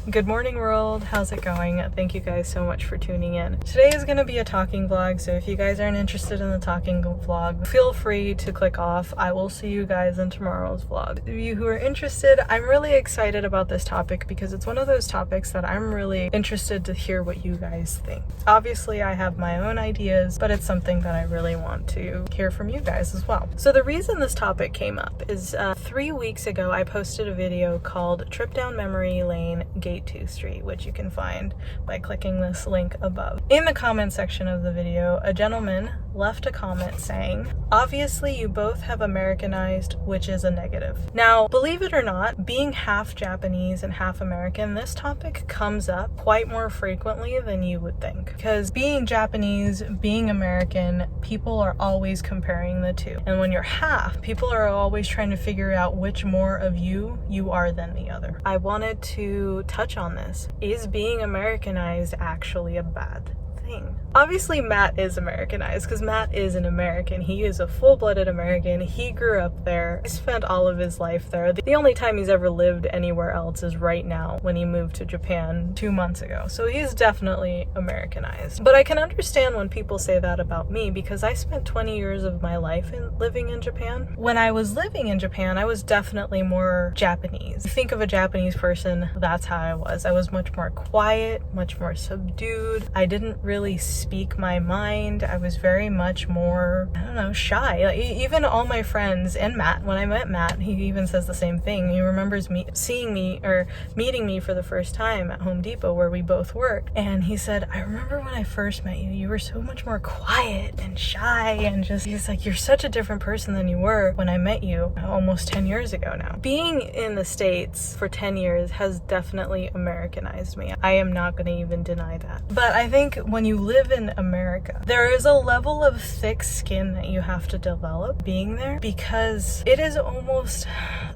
Good morning world, how's it going? Thank you guys so much for tuning in. Today is going to be a talking vlog, so if you guys aren't interested in the talking vlog, feel free to click off. I will see you guys in tomorrow's vlog. Those of you who are interested, I'm really excited about this topic because it's one of those topics that I'm really interested to hear what you guys think. Obviously I have my own ideas, but it's something that I really want to hear from you guys as well. So the reason this topic came up is 3 weeks ago I posted a video called Trip Down Memory Lane Gate 2 Street, which you can find by clicking this link above. In the comment section of the video, a gentleman left a comment saying, "Obviously you both have Americanized, which is a negative." Now, believe it or not, being half Japanese and half American, this topic comes up quite more frequently than you would think. Because being Japanese, being American, people are always comparing the two. And when you're half, people are always trying to figure out which more of you are than the other. I wanted to touch on this. Is being Americanized actually a bad thing? Obviously Matt is Americanized because Matt is an American. He is a full-blooded American. He grew up there. He spent all of his life there. The only time he's ever lived anywhere else is right now when he moved to Japan 2 months ago. So he's definitely Americanized. But I can understand when people say that about me because I spent 20 years of my life living in Japan. When I was living in Japan, I was definitely more Japanese. If you think of a Japanese person, that's how I was. I was much more quiet, much more subdued. I didn't really speak my mind. I was very much more, I don't know, shy. Like, even all my friends and Matt, when I met Matt, he even says the same thing. He remembers seeing me or meeting me for the first time at Home Depot where we both work. And he said, "I remember when I first met you, you were so much more quiet and shy and just," he's like, "you're such a different person than you were when I met you almost 10 years ago now." Being in the States for 10 years has definitely Americanized me. I am not going to even deny that. But I think when you live in America, there is a level of thick skin that you have to develop being there because it is almost,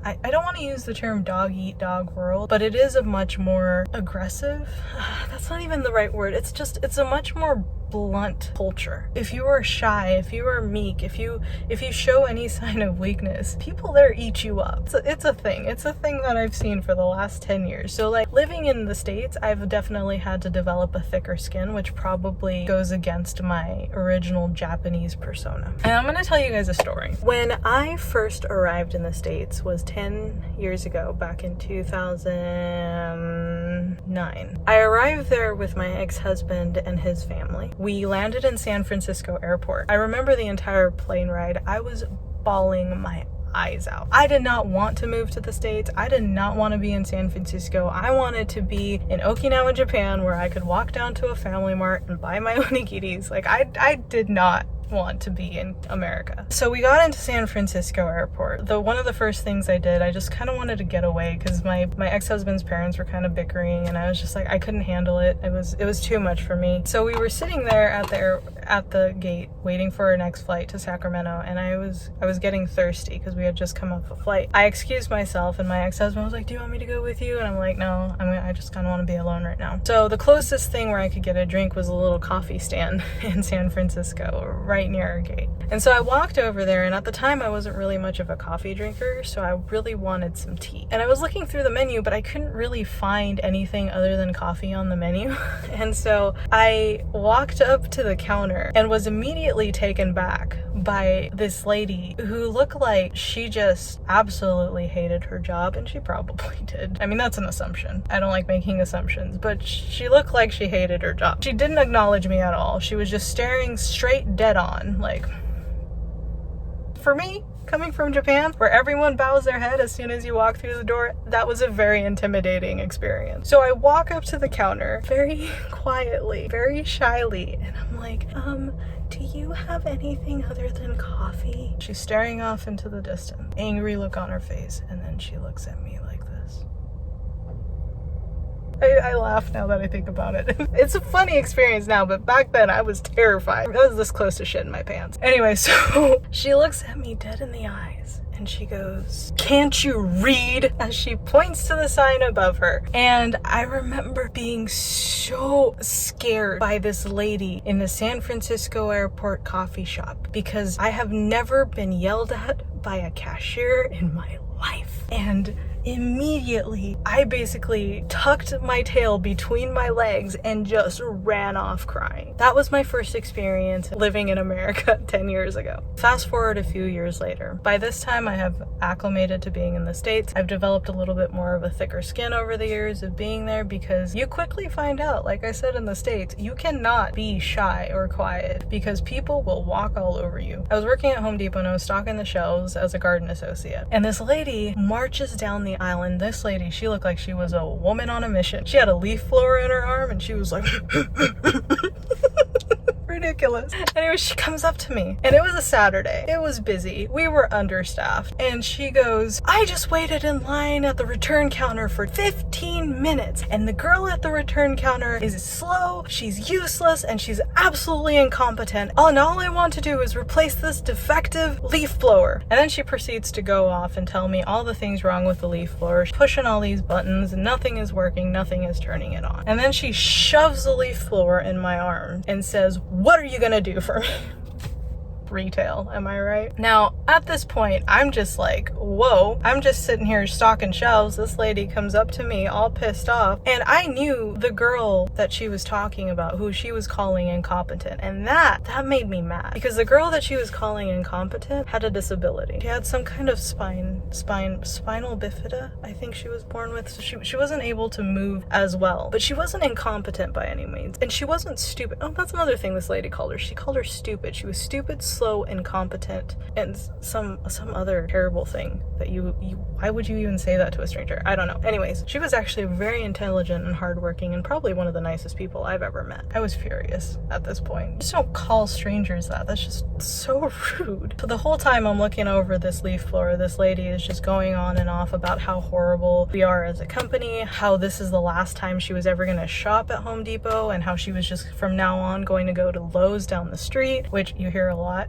I don't want to use the term dog eat dog world, but it is a much more aggressive, that's not even the right word, it's a much more blunt culture. If you are shy, if you are meek, if you show any sign of weakness, people there eat you up. It's a thing that I've seen for the last 10 years. So like living in the States, I've definitely had to develop a thicker skin, which probably goes against my original Japanese persona. And I'm gonna tell you guys a story. When I first arrived in the States was 10 years ago, back in 2009. I arrived there with my ex-husband and his family. We landed in San Francisco Airport. I remember the entire plane ride. I was bawling my eyes out. I did not want to move to the States. I did not want to be in San Francisco. I wanted to be in Okinawa, Japan, where I could walk down to a Family Mart and buy my onigiris. Like I did not want to be in America. So we got into San Francisco Airport. One of the first things I did, I just kind of wanted to get away because my ex-husband's parents were kind of bickering and I was just like, I couldn't handle it. It was too much for me. So we were sitting there at the gate waiting for our next flight to Sacramento, and I was getting thirsty because we had just come off a flight. I excused myself and my ex-husband was like, "Do you want me to go with you?" And I'm like, "No, I just kind of want to be alone right now." So the closest thing where I could get a drink was a little coffee stand in San Francisco, right near our gate. And so I walked over there, and at the time I wasn't really much of a coffee drinker, so I really wanted some tea. And I was looking through the menu, but I couldn't really find anything other than coffee on the menu. And so I walked up to the counter and was immediately taken back by this lady who looked like she just absolutely hated her job, and she probably did. I mean, that's an assumption. I don't like making assumptions, but she looked like she hated her job. She didn't acknowledge me at all. She was just staring straight dead on, like, for me, coming from Japan, where everyone bows their head as soon as you walk through the door, that was a very intimidating experience. So I walk up to the counter very quietly, very shyly, and I'm like, "Do you have anything other than coffee?" She's staring off into the distance, angry look on her face, and then she looks at me like this. I laugh now that I think about it. It's a funny experience now, but back then I was terrified. I was this close to shitting my pants. Anyway, so she looks at me dead in the eyes and she goes, "Can't you read?" as she points to the sign above her. And I remember being so scared by this lady in the San Francisco Airport coffee shop because I have never been yelled at by a cashier in my life. And immediately I basically tucked my tail between my legs and just ran off crying. That was my first experience living in America 10 years ago. Fast forward a few years later. By this time I have acclimated to being in the States. I've developed a little bit more of a thicker skin over the years of being there, because you quickly find out, like I said, in the States, you cannot be shy or quiet because people will walk all over you. I was working at Home Depot and I was stocking the shelves as a garden associate, and this lady marches down the aisle, and this lady, she looked like she was a woman on a mission. She had a leaf blower in her arm and she was like ridiculous. Anyway, she comes up to me, and it was a Saturday. It was busy. We were understaffed. And she goes, I just waited in line at the return counter for 15 minutes, and the girl at the return counter is slow, she's useless, and she's absolutely incompetent. And all I want to do is replace this defective leaf blower. And then she proceeds to go off and tell me all the things wrong with the leaf blower. She's pushing all these buttons and nothing is working, nothing is turning it on. And then she shoves the leaf blower in my arm and says, what are you gonna do for me? Retail, am I right? Now, at this point, I'm just like, whoa, I'm just sitting here stocking shelves. This lady comes up to me all pissed off, and I knew the girl that she was talking about, who she was calling incompetent, and that made me mad, because the girl that she was calling incompetent had a disability. She had some kind of spinal bifida, I think she was born with, so she wasn't able to move as well, but she wasn't incompetent by any means, and she wasn't stupid. Oh, that's another thing this lady called her. She called her stupid. She was stupid, slow, incompetent, and some other terrible thing that you why would you even say that to a stranger? I don't know. Anyways, she was actually very intelligent and hardworking, and probably one of the nicest people I've ever met. I was furious at this point. Just don't call strangers that. That's just so rude. So the whole time I'm looking over this leaf blower, this lady is just going on and off about how horrible we are as a company, how this is the last time she was ever going to shop at Home Depot, and how she was just from now on going to go to Lowe's down the street, which you hear a lot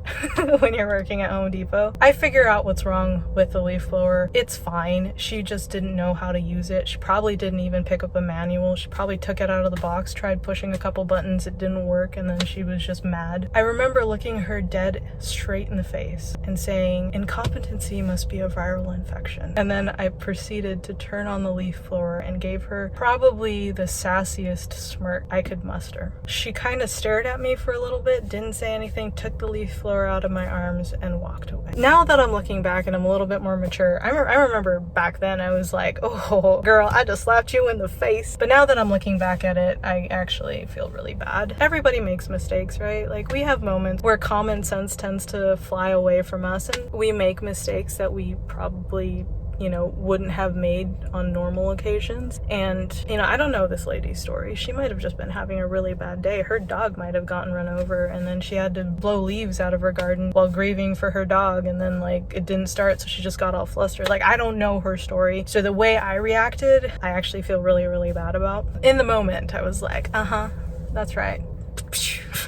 when you're working at Home Depot. I figure out what's wrong with the leaf blower. It's fine. She just didn't know how to use it. She probably didn't even pick up a manual. She probably took it out of the box, tried pushing a couple buttons, it didn't work, and then she was just mad. I remember looking her dead straight in the face and saying, incompetency must be a viral infection. And then I proceeded to turn on the leaf blower and gave her probably the sassiest smirk I could muster. She kind of stared at me for a little bit, didn't say anything, took the leaf blower out of my arms and walked away. Now that I'm looking back and I'm a little bit more mature, I remember back then I was like, oh girl, I just slapped you in the face. But now that I'm looking back at it, I actually feel really bad. Everybody makes mistakes, right? Like, we have moments where common sense tends to fly away from us, and we make mistakes that we probably wouldn't have made on normal occasions. And I don't know this lady's story. She might have just been having a really bad day. Her dog might have gotten run over, and then she had to blow leaves out of her garden while grieving for her dog, and then it didn't start, so she just got all flustered. I don't know her story, so the way I reacted, I actually feel really, really bad about. In the moment, I was like, that's right.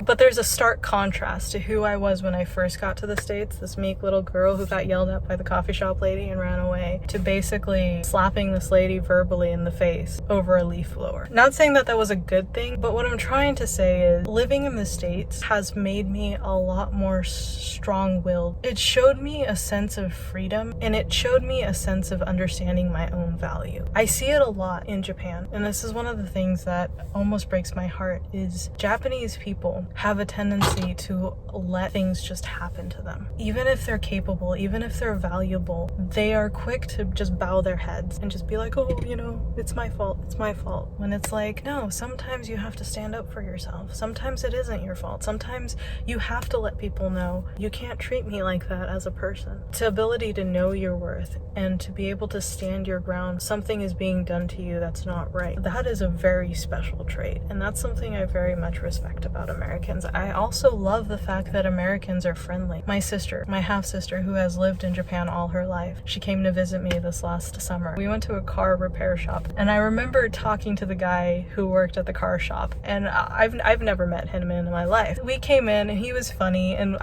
But there's a stark contrast to who I was when I first got to the States, this meek little girl who got yelled at by the coffee shop lady and ran away, to basically slapping this lady verbally in the face over a leaf blower. Not saying that was a good thing, but what I'm trying to say is living in the States has made me a lot more strong-willed. It showed me a sense of freedom, and it showed me a sense of understanding my own value. I see it a lot in Japan, and this is one of the things that almost breaks my heart, is Japanese people have a tendency to let things just happen to them. Even if they're capable, even if they're valuable, they are quick to just bow their heads and just be like, oh, it's my fault, it's my fault. When it's like, no, sometimes you have to stand up for yourself. Sometimes it isn't your fault. Sometimes you have to let people know, you can't treat me like that as a person. The ability to know your worth and to be able to stand your ground, something is being done to you that's not right. That is a very special trait, and that's something I very much respect about Americans. I also love the fact that Americans are friendly. My sister, my half-sister, who has lived in Japan all her life, she came to visit me this last summer. We went to a car repair shop, and I remember talking to the guy who worked at the car shop, and I've never met him in my life. We came in and he was funny, and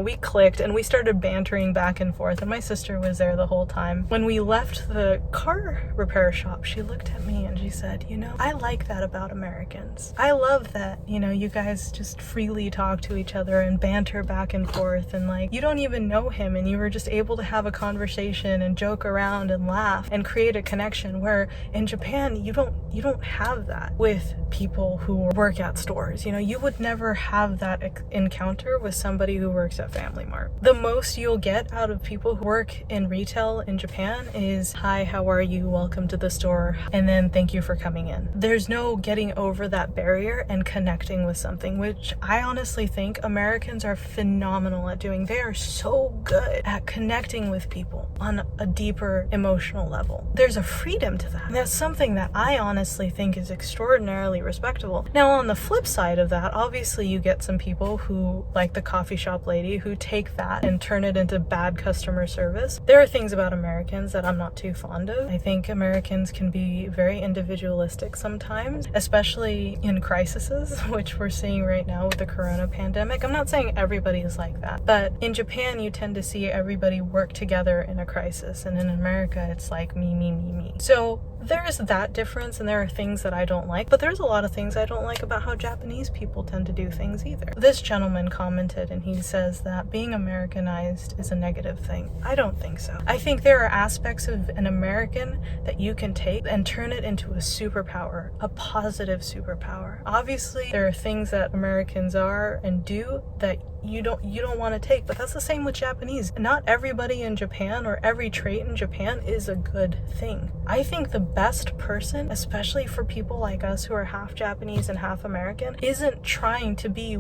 we clicked and we started bantering back and forth, and my sister was there the whole time. When we left the car repair shop, she looked at me and she said, I like that about Americans. I love that, you guys just freely talk to each other and banter back and forth, and like you don't even know him and you were just able to have a conversation and joke around and laugh and create a connection, where in Japan you don't have that with people who work at stores. You know, you would never have that encounter with somebody who works at Family Mart. The most you'll get out of people who work in retail in Japan is, hi, how are you, welcome to the store, and then thank you for coming in. There's no getting over that barrier and connecting with something, which I honestly think Americans are phenomenal at doing. They are so good at connecting with people on a deeper emotional level. There's a freedom to that. And that's something that I honestly think is extraordinarily respectable. Now, on the flip side of that, obviously you get some people who, like the coffee shop lady, who take that and turn it into bad customer service. There are things about Americans that I'm not too fond of. I think Americans can be very individualistic sometimes, especially in crises, which we're seeing right now with the corona pandemic. I'm not saying everybody is like that, but in Japan you tend to see everybody work together in a crisis, and in America it's like me, me, me, me. So there is that difference, and there are things that I don't like, but there's a lot of things I don't like about how Japanese people tend to do things either. This gentleman commented and he says that being Americanized is a negative thing. I don't think so. I think there are aspects of an American that you can take and turn it into a superpower, a positive superpower. Obviously, there are things that Americans are and do that you don't want to take, but that's the same with Japanese. Not everybody in Japan or every trait in Japan is a good thing. I think the best person, especially for people like us who are half Japanese and half American, isn't trying to be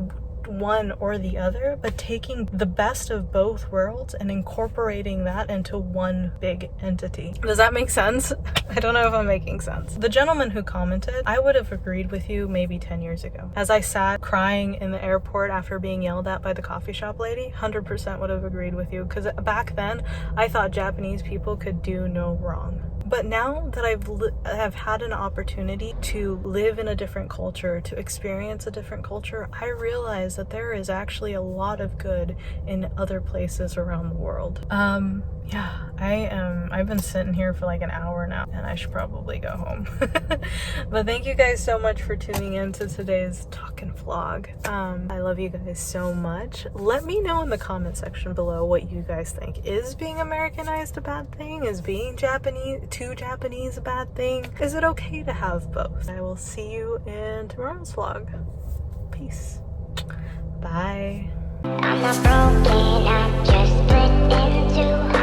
one or the other, but taking the best of both worlds and incorporating that into one big entity. Does that make sense? I don't know if I'm making sense. The gentleman who commented, I would have agreed with you maybe 10 years ago. As I sat crying in the airport after being yelled at by the coffee shop lady, 100% would have agreed with you, because back then I thought Japanese people could do no wrong. But now that I've had an opportunity to live in a different culture, to experience a different culture, I realize that there is actually a lot of good in other places around the world. Yeah, I've been sitting here for like an hour now, and I should probably go home. But thank you guys so much for tuning in to today's talking vlog. I love you guys so much. Let me know in the comment section below what you guys think. Is being Americanized a bad thing? Is being too Japanese a bad thing? Is it okay to have both? I will see you in tomorrow's vlog. Peace. Bye. I'm not broken, I'm just split into